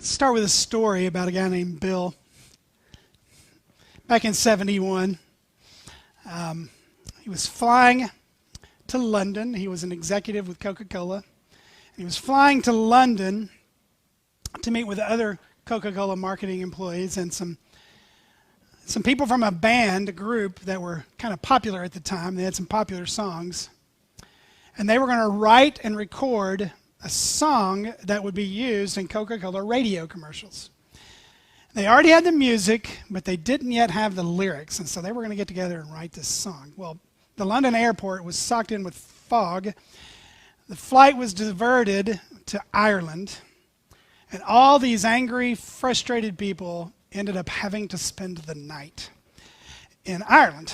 Start with a story about a guy named Bill. Back in 71, he was flying to London. He was an executive with Coca-Cola. He was flying to London to meet with other Coca-Cola marketing employees and some people from a band, a group that were kind of popular at the time. They had some popular songs. And they were going to write and record a song that would be used in Coca-Cola radio commercials. They already had the music, but they didn't yet have the lyrics, and so they were going to get together and write this song. Well, the London airport was socked in with fog. The flight was diverted to Ireland, and all these angry, frustrated people ended up having to spend the night in Ireland.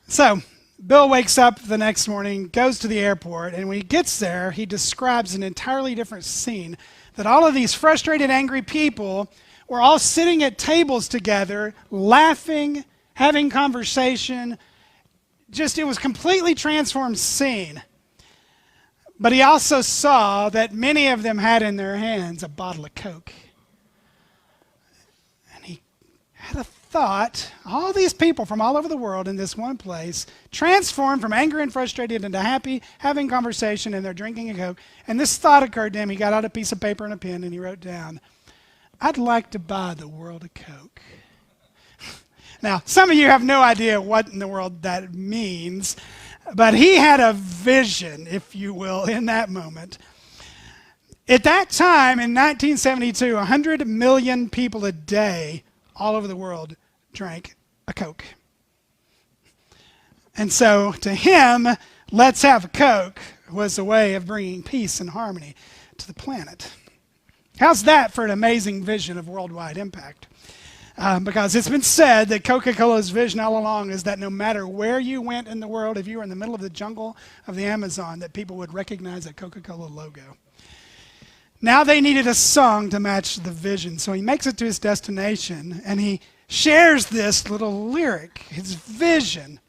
So Bill wakes up the next morning, goes to the airport, and when he gets there, he describes an entirely different scene. That all of these frustrated, angry people were all sitting at tables together, laughing, having conversation. It was completely transformed scene. But he also saw that many of them had in their hands a bottle of Coke. And he had a thought, all these people from all over the world in this one place, transformed from angry and frustrated into happy, having conversation, and they're drinking a Coke. And this thought occurred to him. He got out a piece of paper and a pen, and he wrote down, "I'd like to buy the world a Coke." Now, some of you have no idea what in the world that means, but he had a vision, if you will, in that moment. At that time, in 1972, 100 million people a day all over the world drank a Coke. And so to him, let's have a Coke was a way of bringing peace and harmony to the planet. How's that for an amazing vision of worldwide impact? Because it's been said that Coca-Cola's vision all along is that no matter where you went in the world, if you were in the middle of the jungle of the Amazon, that people would recognize a Coca-Cola logo. Now they needed a song to match the vision, so he makes it to his destination, and he shares this little lyric, his vision.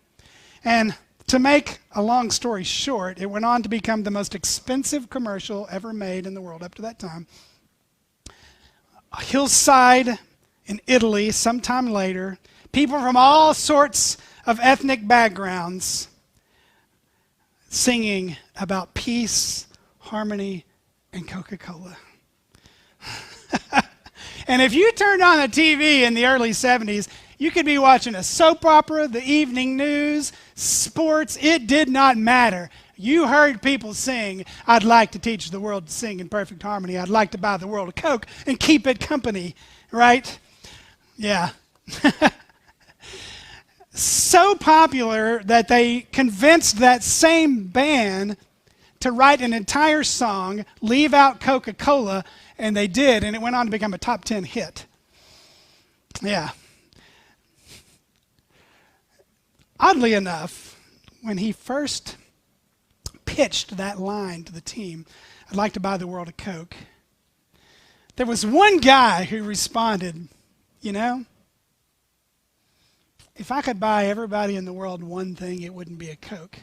And to make a long story short, it went on to become the most expensive commercial ever made in the world up to that time. A hillside in Italy, sometime later, people from all sorts of ethnic backgrounds singing about peace, harmony, and Coca-Cola. And if you turned on the TV in the early 70s, you could be watching a soap opera, the evening news, sports. It did not matter. You heard people sing, "I'd like to teach the world to sing in perfect harmony. I'd like to buy the world a Coke and keep it company," right? Yeah. So popular that they convinced that same band to write an entire song, leave out Coca-Cola, and they did, and it went on to become a top 10 hit. Yeah. Oddly enough, when he first pitched that line to the team, "I'd like to buy the world a Coke," there was one guy who responded, "You know, if I could buy everybody in the world one thing, it wouldn't be a Coke."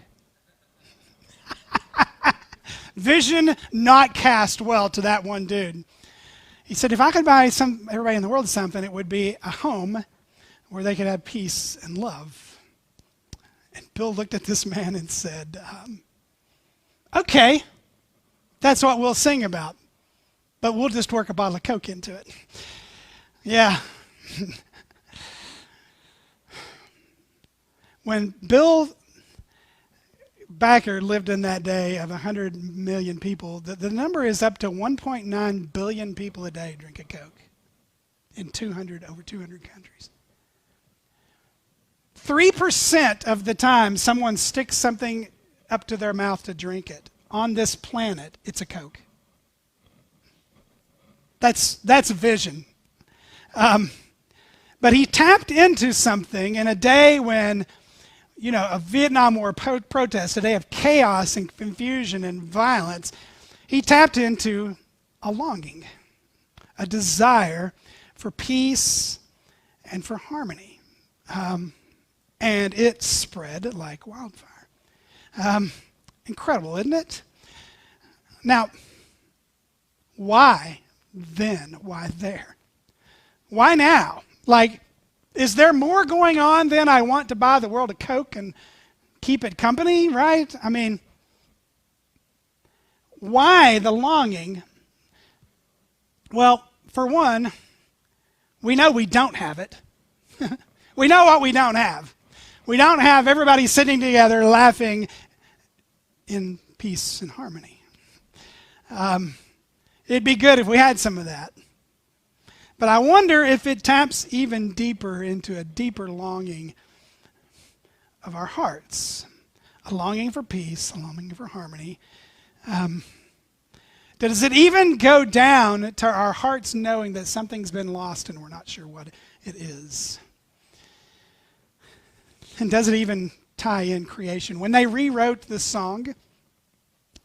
Vision not cast well to that one dude. He said, if I could buy everybody in the world something, it would be a home where they could have peace and love. And Bill looked at this man and said, "Okay, that's what we'll sing about, but we'll just work a bottle of Coke into it." Yeah. When Bill Backer lived in that day of 100 million people, the number is up to 1.9 billion people a day drink a Coke in over 200 countries. 3% of the time someone sticks something up to their mouth to drink it on this planet, it's a Coke. That's vision. But he tapped into something in a day when, a Vietnam War protest, a day of chaos and confusion and violence. He tapped into a longing, a desire for peace and for harmony. And it spread like wildfire. Incredible, isn't it? Now, why then? Why there? Why now? Like, is there more going on than I want to buy the world a Coke and keep it company, right? I mean, why the longing? Well, for one, we know we don't have it. We know what we don't have. We don't have everybody sitting together laughing in peace and harmony. It'd be good if we had some of that. But I wonder if it taps even deeper into a deeper longing of our hearts. A longing for peace, a longing for harmony. Does it even go down to our hearts knowing that something's been lost and we're not sure what it is? And does it even tie in creation? When they rewrote the song,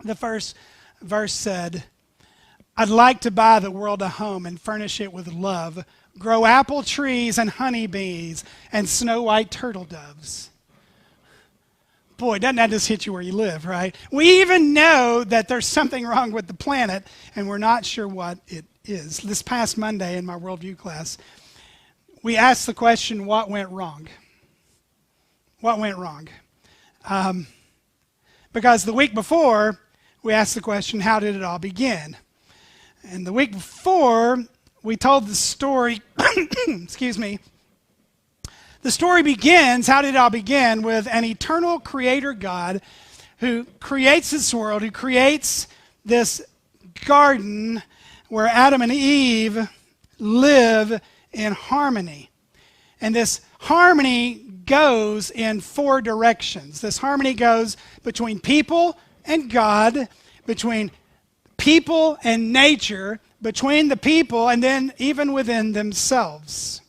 the first verse said, I'd like to buy the world a home and furnish it with love, grow apple trees and honeybees and snow white turtle doves. Boy, doesn't that just hit you where you live, right? We even know that there's something wrong with the planet, and we're not sure what it is. This past Monday in my worldview class, we asked the question, what went wrong? What went wrong? Because the week before, we asked the question, how did it all begin? And the week before, we told the story, excuse me, the story begins, how did it all begin? With an eternal creator God who creates this world, who creates this garden where Adam and Eve live in harmony. And this harmony goes in four directions. This harmony goes between people and God, between people and nature, between the people, and then even within themselves.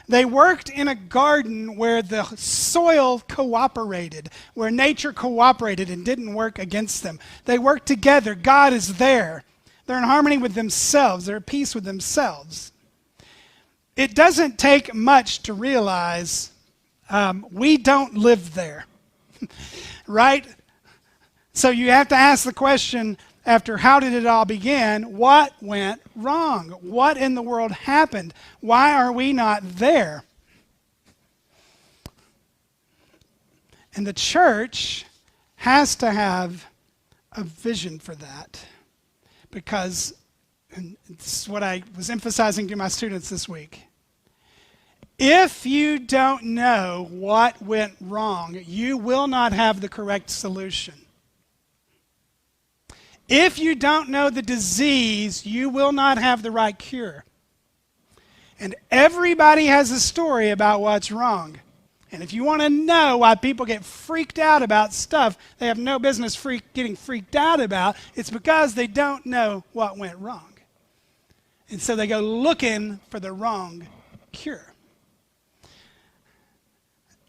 They worked in a garden where the soil cooperated, where nature cooperated and didn't work against them. They worked together. God is there. They're in harmony with themselves. They're at peace with themselves. It doesn't take much to realize we don't live there, right? So you have to ask the question, after how did it all begin, what went wrong? What in the world happened? Why are we not there? And the church has to have a vision for that, because, and it's what I was emphasizing to my students this week, if you don't know what went wrong, you will not have the correct solution. If you don't know the disease, you will not have the right cure. And everybody has a story about what's wrong. And if you want to know why people get freaked out about stuff they have no business getting freaked out about, it's because they don't know what went wrong. And so they go looking for the wrong cure.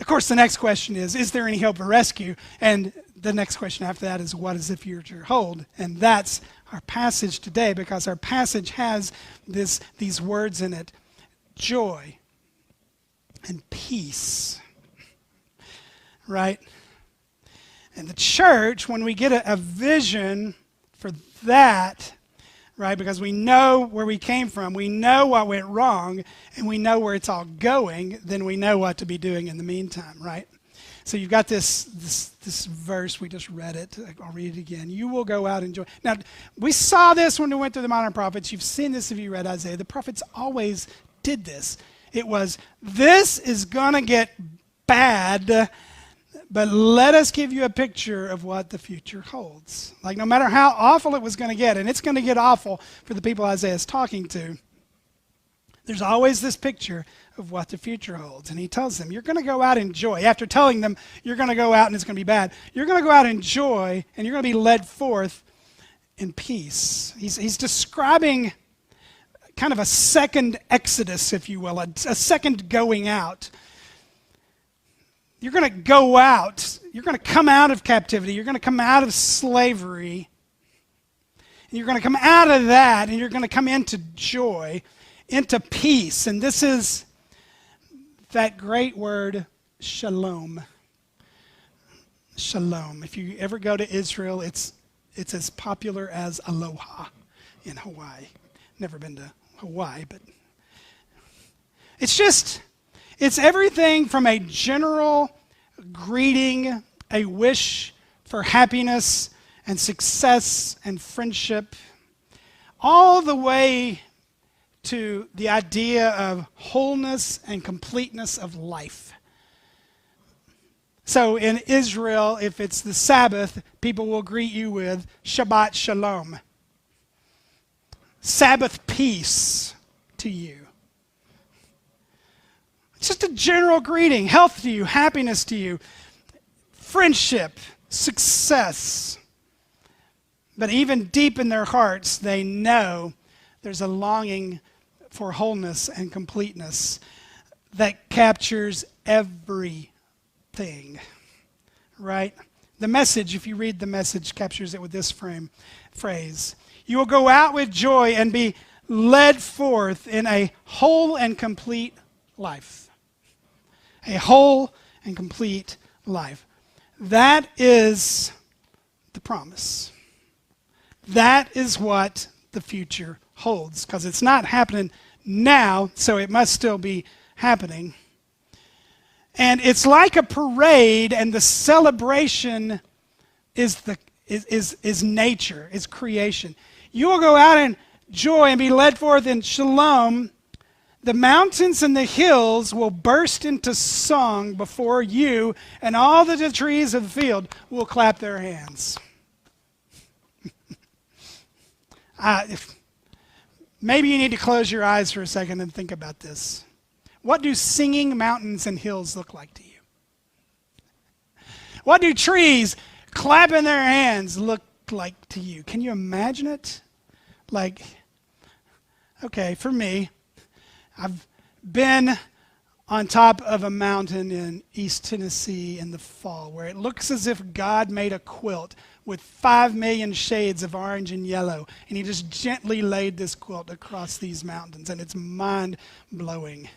Of course, the next question is there any hope for rescue? And the next question after that is, what does the future hold? And that's our passage today, because our passage has these words in it: joy and peace, right? And the church, when we get a vision for that, right, because we know where we came from, we know what went wrong, and we know where it's all going, then we know what to be doing in the meantime, right? So you've got this verse, we just read it. I'll read it again. You will go out and enjoy. Now, we saw this when we went through the modern prophets. You've seen this if you read Isaiah. The prophets always did this. It was, this is going to get bad, but let us give you a picture of what the future holds. Like, no matter how awful it was going to get, and it's going to get awful for the people Isaiah is talking to, there's always this picture of what the future holds. And he tells them, you're going to go out in joy. After telling them you're going to go out and it's going to be bad, you're going to go out in joy, and you're going to be led forth in peace. He's describing kind of a second exodus, if you will, a second going out. You're going to go out. You're going to come out of captivity. You're going to come out of slavery. And you're going to come out of that, and you're going to come into joy, into peace. And this is that great word, shalom. Shalom. If you ever go to Israel, it's as popular as aloha. in Hawaii. Never been to Hawaii, but it's everything from a general greeting, a wish for happiness and success and friendship, all the way to the idea of wholeness and completeness of life. So in Israel, if it's the Sabbath, people will greet you with Shabbat Shalom. Sabbath peace to you. It's just a general greeting. Health to you, happiness to you, friendship, success. But even deep in their hearts, they know there's a longing for wholeness and completeness that captures everything, right? The Message, if you read the Message, captures it with this phrase. You will go out with joy and be led forth in a whole and complete life. A whole and complete life. That is the promise. That is what the future holds, because it's not happening now, so it must still be happening. And it's like a parade, and the celebration is nature, is creation. You will go out in joy and be led forth in shalom. The mountains and the hills will burst into song before you, and all the trees of the field will clap their hands. Maybe you need to close your eyes for a second and think about this. What do singing mountains and hills look like to you? What do trees clapping their hands look like to you? Can you imagine it? Like, okay, for me, I've been on top of a mountain in East Tennessee in the fall where it looks as if God made a quilt with 5 million shades of orange and yellow, and he just gently laid this quilt across these mountains, and it's mind-blowing.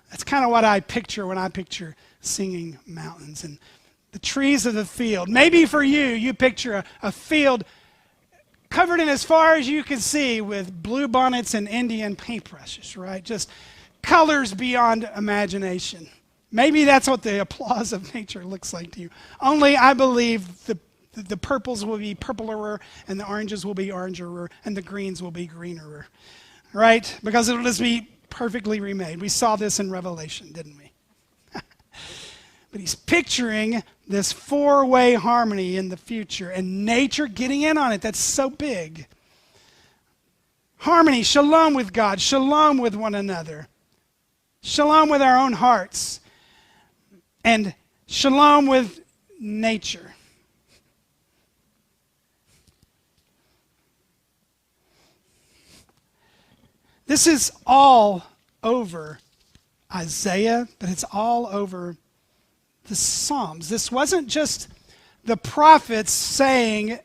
That's kind of what I picture when I picture singing mountains and the trees of the field. Maybe for you, you picture a field covered in as far as you can see with bluebonnets and Indian paintbrushes, right? Just colors beyond imagination. Maybe that's what the applause of nature looks like to you. Only I believe the purples will be purpler, and the oranges will be orangerer, and the greens will be greenerer, right? Because it'll just be perfectly remade. We saw this in Revelation, didn't we? But he's picturing this four-way harmony in the future, and nature getting in on it. That's so big. Harmony, shalom with God, shalom with one another, shalom with our own hearts, and shalom with nature. This is all over Isaiah, but it's all over the Psalms. This wasn't just the prophets saying,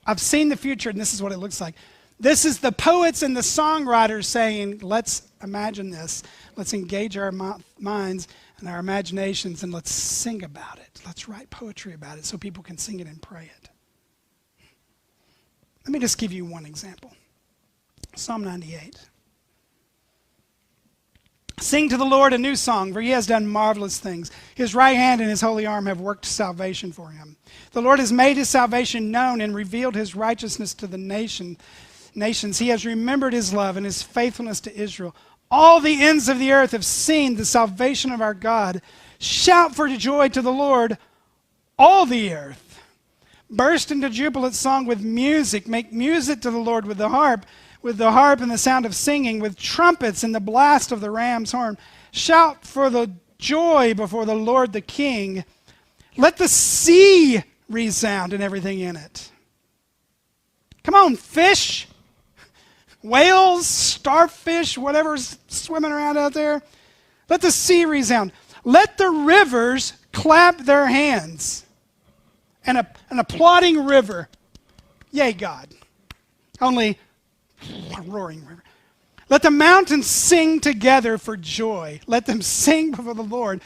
I've seen the future and this is what it looks like. This is the poets and the songwriters saying, let's imagine this. Let's engage our minds and our imaginations, and let's sing about it. Let's write poetry about it so people can sing it and pray it. Let me just give you one example. Psalm 98. Sing to the Lord a new song, for he has done marvelous things. His right hand and his holy arm have worked salvation for him. The Lord has made his salvation known and revealed his righteousness to the nations. He has remembered his love and his faithfulness to Israel. All the ends of the earth have seen the salvation of our God. Shout for joy to the Lord, all the earth. Burst into jubilant song with music. Make music to the Lord with the harp and the sound of singing, with trumpets and the blast of the ram's horn. Shout for the joy before the Lord the King. Let the sea resound and everything in it. Come on, fish, whales, starfish, whatever's swimming around out there. Let the sea resound. Let the rivers clap their hands. An applauding river. Yay, God. Only a roaring river. Let the mountains sing together for joy. Let them sing before the Lord.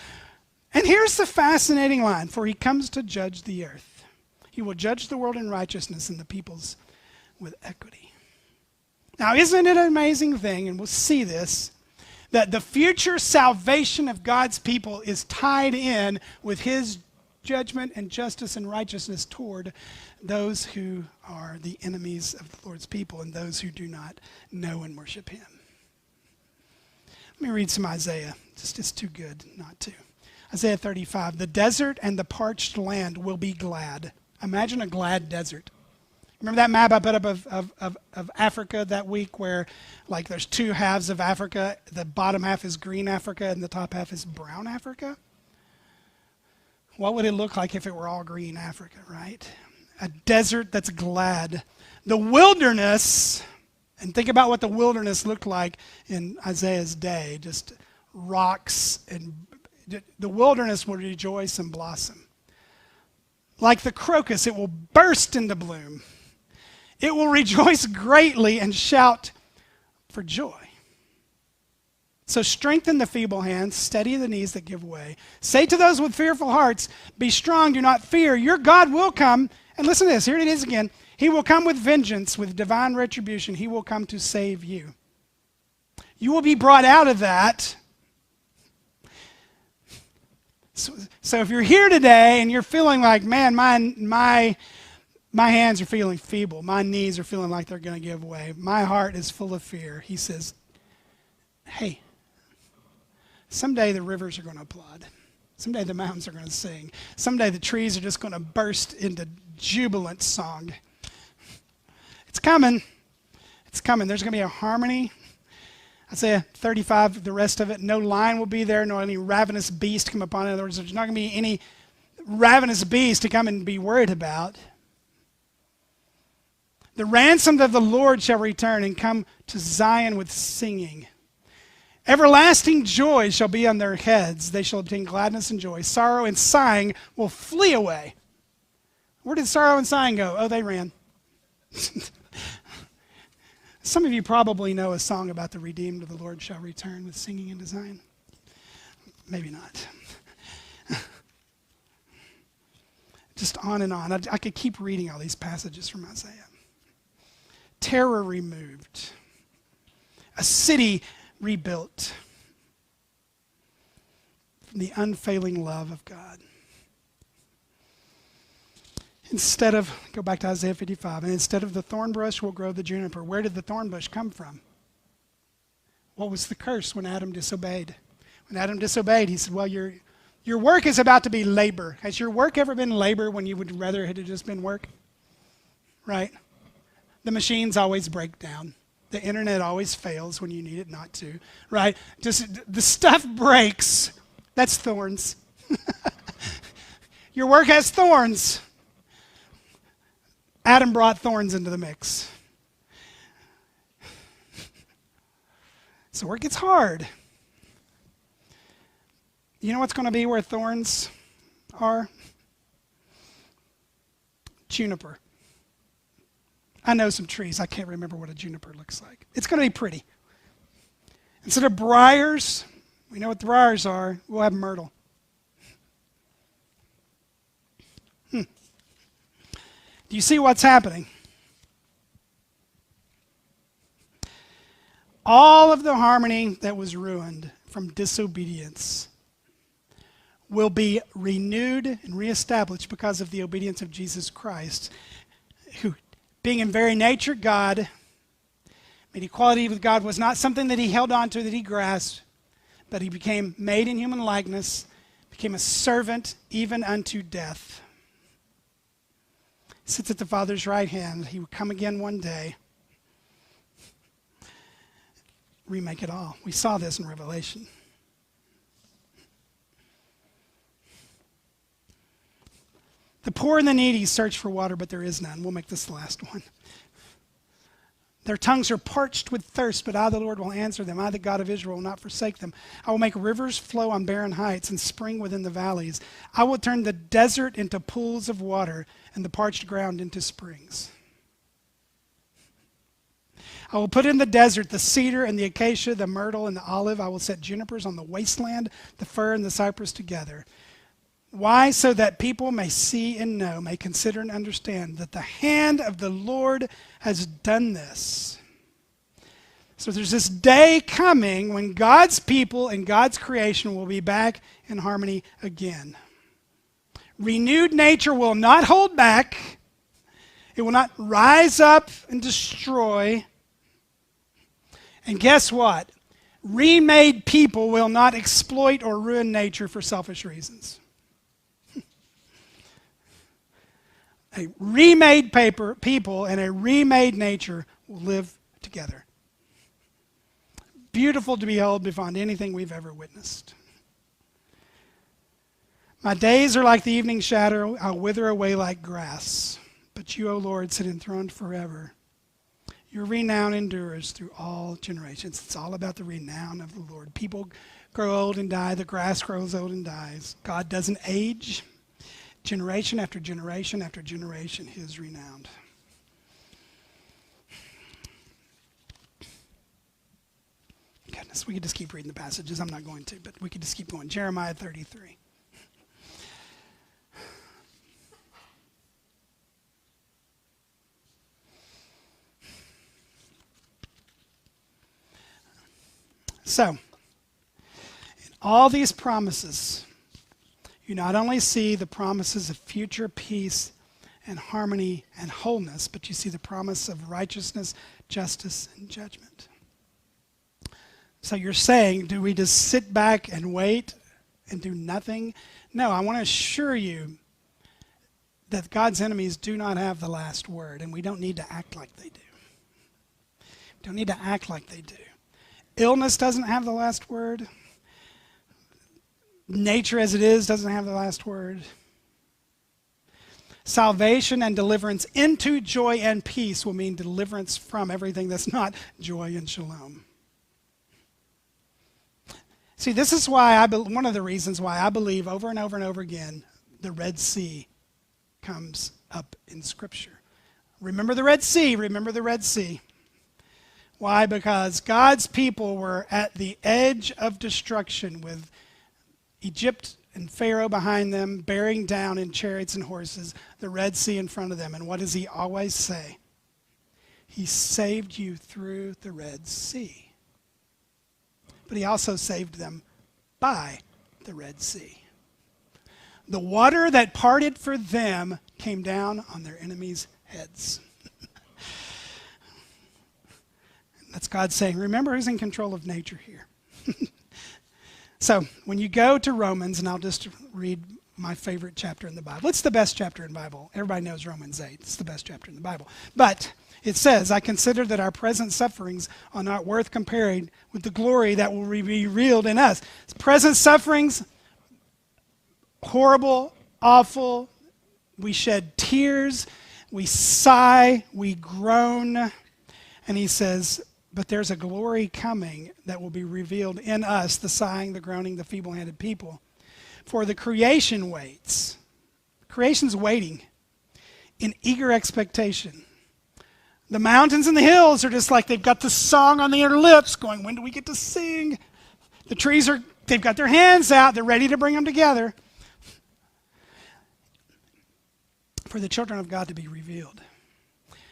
And here's the fascinating line. For he comes to judge the earth. He will judge the world in righteousness and the peoples with equity. Now, isn't it an amazing thing, and we'll see this, that the future salvation of God's people is tied in with his judgment and justice and righteousness toward those who are the enemies of the Lord's people and those who do not know and worship him. Let me read some Isaiah. It's too good not to. Isaiah 35, the desert and the parched land will be glad. Imagine a glad desert. Remember that map I put up of Africa that week where like there's two halves of Africa. The bottom half is green Africa and the top half is brown Africa? What would it look like if it were all green Africa, right? A desert that's glad. The wilderness, and think about what the wilderness looked like in Isaiah's day, just rocks, and the wilderness will rejoice and blossom. Like the crocus, it will burst into bloom. It will rejoice greatly and shout for joy. So strengthen the feeble hands, steady the knees that give way. Say to those with fearful hearts, be strong, do not fear. Your God will come. And listen to this, here it is again. He will come with vengeance, with divine retribution. He will come to save you. You will be brought out of that. So if you're here today and you're feeling like, man, my hands are feeling feeble. My knees are feeling like they're going to give way. My heart is full of fear. He says, hey, someday the rivers are going to applaud. Someday the mountains are going to sing. Someday the trees are just going to burst into jubilant song. It's coming. It's coming. There's going to be a harmony. Isaiah 35, the rest of it, no lion will be there, nor any ravenous beast come upon it. In other words, there's not going to be any ravenous beast to come and be worried about. The ransomed of the Lord shall return and come to Zion with singing. Everlasting joy shall be on their heads. They shall obtain gladness and joy. Sorrow and sighing will flee away. Where did sorrow and sighing go? Oh, they ran. Some of you probably know a song about the redeemed of the Lord shall return with singing into Zion. Maybe not. Just on and on. I could keep reading all these passages from Isaiah. Terror removed. A city rebuilt from the unfailing love of God. Go back to Isaiah 55, and instead of the thorn bush will grow the juniper. Where did the thorn bush come from? What was the curse when Adam disobeyed? When Adam disobeyed, he said, well, your work is about to be labor. Has your work ever been labor when you would rather it had just been work? Right? The machines always break down. The internet always fails when you need it not to. Right? Just the stuff breaks. That's thorns. Your work has thorns. Adam brought thorns into the mix. So work gets hard. You know what's going to be where thorns are? Juniper. I know some trees. I can't remember what a juniper looks like. It's going to be pretty. Instead of briars, we know what the briars are, we'll have myrtle. Do you see what's happening? All of the harmony that was ruined from disobedience will be renewed and reestablished because of the obedience of Jesus Christ, who, being in very nature God, made equality with God was not something that he held on to, that he grasped, but he became made in human likeness, became a servant even unto death. Sits at the Father's right hand. He will come again one day. Remake it all. We saw this in Revelation. The poor and the needy search for water, but there is none. We'll make this the last one. Their tongues are parched with thirst, but I, the Lord, will answer them. I, the God of Israel, will not forsake them. I will make rivers flow on barren heights and spring within the valleys. I will turn the desert into pools of water and the parched ground into springs. I will put in the desert the cedar and the acacia, the myrtle and the olive. I will set junipers on the wasteland, the fir and the cypress together. Why? So that people may see and know, may consider and understand that the hand of the Lord has done this. So there's this day coming when God's people and God's creation will be back in harmony again. Renewed nature will not hold back. It will not rise up and destroy. And guess what? Remade people will not exploit or ruin nature for selfish reasons. A remade people and a remade nature will live together. Beautiful to behold beyond anything we've ever witnessed. My days are like the evening shadow. I'll wither away like grass. But you, O Lord, sit enthroned forever. Your renown endures through all generations. It's all about the renown of the Lord. People grow old and die. The grass grows old and dies. God doesn't age. Generation after generation after generation, he is renowned. Goodness, we could just keep reading the passages. I'm not going to, but we could just keep going. Jeremiah 33. So, in all these promises, you not only see the promises of future peace and harmony and wholeness, but you see the promise of righteousness, justice, and judgment. So you're saying, do we just sit back and wait and do nothing? No, I want to assure you that God's enemies do not have the last word, and we don't need to act like they do. We don't need to act like they do. Illness doesn't have the last word. Nature as it is doesn't have the last word. Salvation and deliverance into joy and peace will mean deliverance from everything that's not joy and shalom. See, this is why one of the reasons why I believe over and over and over again the Red Sea comes up in Scripture. Remember the Red Sea, remember the Red Sea. Why? Because God's people were at the edge of destruction with Egypt and Pharaoh behind them, bearing down in chariots and horses, the Red Sea in front of them. And what does he always say? He saved you through the Red Sea. But he also saved them by the Red Sea. The water that parted for them came down on their enemies' heads. That's God saying, remember who's in control of nature here. So when you go to Romans, and I'll just read my favorite chapter in the Bible. It's the best chapter in the Bible. Everybody knows Romans 8. It's the best chapter in the Bible. But it says, I consider that our present sufferings are not worth comparing with the glory that will be revealed in us. Present sufferings, horrible, awful. We shed tears. We sigh. We groan. And he says, but there's a glory coming that will be revealed in us, the sighing, the groaning, the feeble-handed people. For the creation waits. Creation's waiting in eager expectation. The mountains and the hills are just like they've got the song on their lips going, when do we get to sing? The trees they've got their hands out. They're ready to bring them together. For the children of God to be revealed.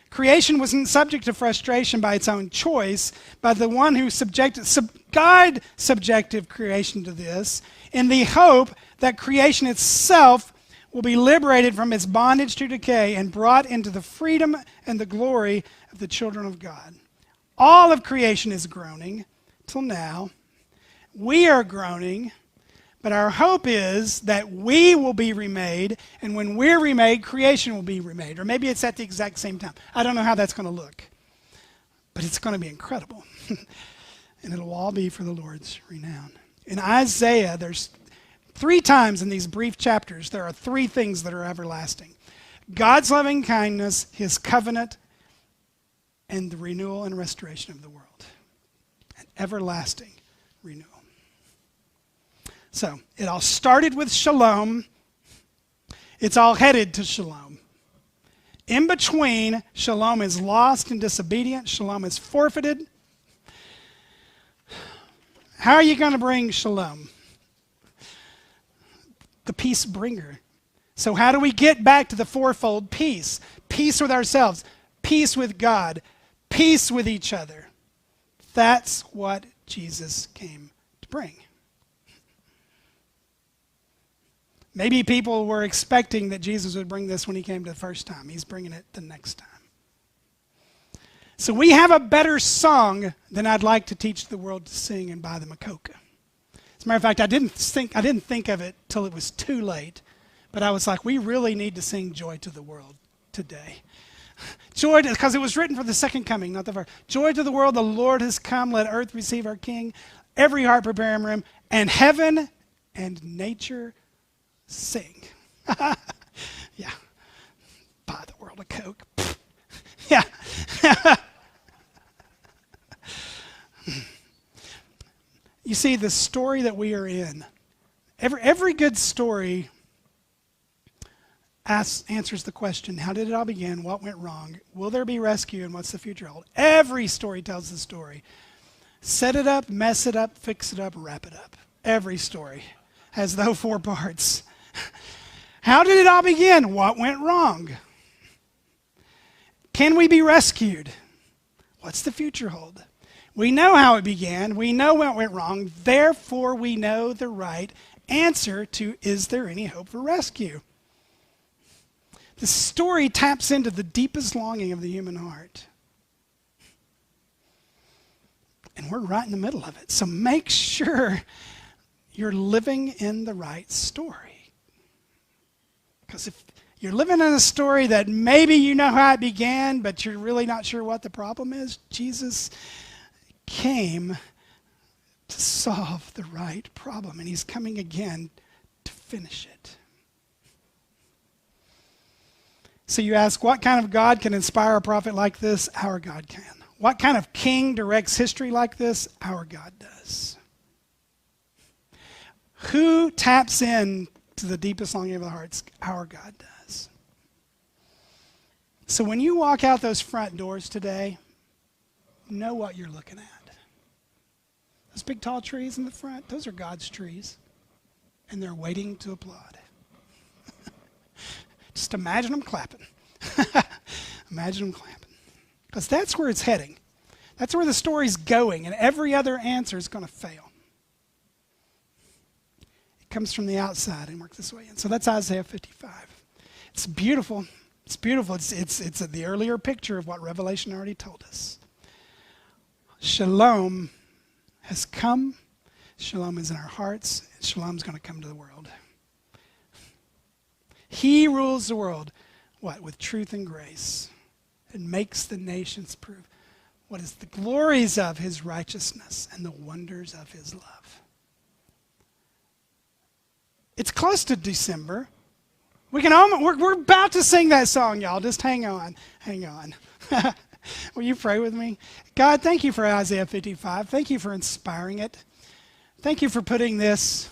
Creation wasn't subject to frustration by its own choice, by the one who God subjected creation to this, in the hope that creation itself will be liberated from its bondage to decay and brought into the freedom and the glory of the children of God. All of creation is groaning till now. We are groaning, but our hope is that we will be remade, and when we're remade, creation will be remade. Or maybe it's at the exact same time. I don't know how that's going to look, but it's going to be incredible. And it'll all be for the Lord's renown. In Isaiah, there's 3 times in these brief chapters, there are 3 things that are everlasting. God's loving kindness, his covenant, and the renewal and restoration of the world. An everlasting renewal. So, it all started with shalom. It's all headed to shalom. In between, shalom is lost and disobedient. Shalom is forfeited. How are you going to bring shalom? The peace bringer. So how do we get back to the fourfold peace? Peace with ourselves, peace with God, peace with each other. That's what Jesus came to bring. Maybe people were expecting that Jesus would bring this when he came the first time. He's bringing it the next time. So we have a better song than I'd like to teach the world to sing and buy them a Coke. As a matter of fact, I didn't think of it till it was too late. But I was like, we really need to sing Joy to the World today. Joy, because it was written for the second coming, not the first. Joy to the world, the Lord has come. Let earth receive our King. Every heart prepare him room. And heaven and nature sing. Yeah. Buy the world a Coke. Yeah. You see, the story that we are in, every good story answers the question, how did it all begin? What went wrong? Will there be rescue? And what's the future hold? Every story tells the story. Set it up, mess it up, fix it up, wrap it up. Every story has those 4 parts. How did it all begin? What went wrong? Can we be rescued? What's the future hold? We know how it began. We know what went wrong. Therefore, we know the right answer to, is there any hope for rescue? The story taps into the deepest longing of the human heart. And we're right in the middle of it. So make sure you're living in the right story. Because if you're living in a story that maybe you know how it began, but you're really not sure what the problem is, Jesus came to solve the right problem. And he's coming again to finish it. So you ask, what kind of God can inspire a prophet like this? Our God can. What kind of king directs history like this? Our God does. Who taps in to the deepest longing of the hearts? Our God does. So when you walk out those front doors today, know what you're looking at. Those big tall trees in the front, those are God's trees. And they're waiting to applaud. Just imagine them clapping. Imagine them clapping. Because that's where it's heading. That's where the story's going, and every other answer is going to fail. It comes from the outside and works this way in. So that's Isaiah 55. It's beautiful. It's beautiful. It's the earlier picture of what Revelation already told us. Shalom has come. Shalom is in our hearts. And Shalom is going to come to the world. He rules the world, what? With truth and grace, and makes the nations prove what is the glories of his righteousness and the wonders of his love. It's close to December. We're about to sing that song, y'all. Just hang on. Will you pray with me? God, thank you for Isaiah 55. Thank you for inspiring it. Thank you for putting this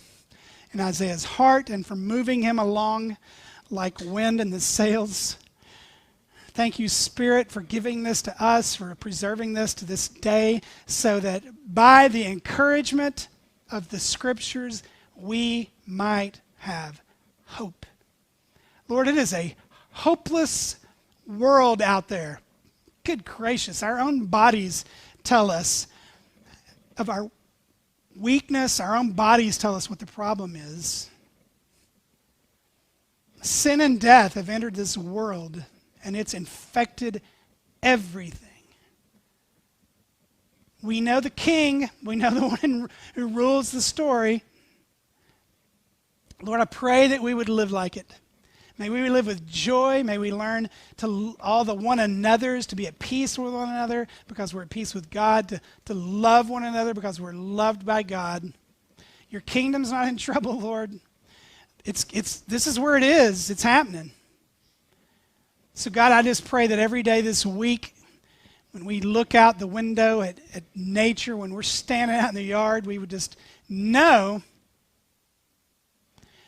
in Isaiah's heart and for moving him along like wind in the sails. Thank you, Spirit, for giving this to us, for preserving this to this day, so that by the encouragement of the Scriptures, we might have hope. Lord, it is a hopeless world out there. Good gracious, our own bodies tell us of our weakness. Our own bodies tell us what the problem is. Sin and death have entered this world, and it's infected everything. We know the king. We know the one who rules the story. Lord, I pray that we would live like it. May we live with joy. May we learn to all the one another's, to be at peace with one another because we're at peace with God, to love one another because we're loved by God. Your kingdom's not in trouble, Lord. This is where it is. It's happening. So God, I just pray that every day this week, when we look out the window at nature, when we're standing out in the yard, we would just know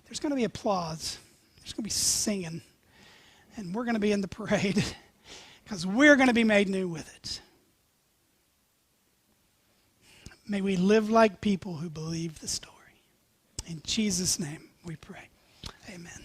there's going to be applause. There's going to be singing. And we're going to be in the parade because we're going to be made new with it. May we live like people who believe the story. In Jesus' name we pray. Amen.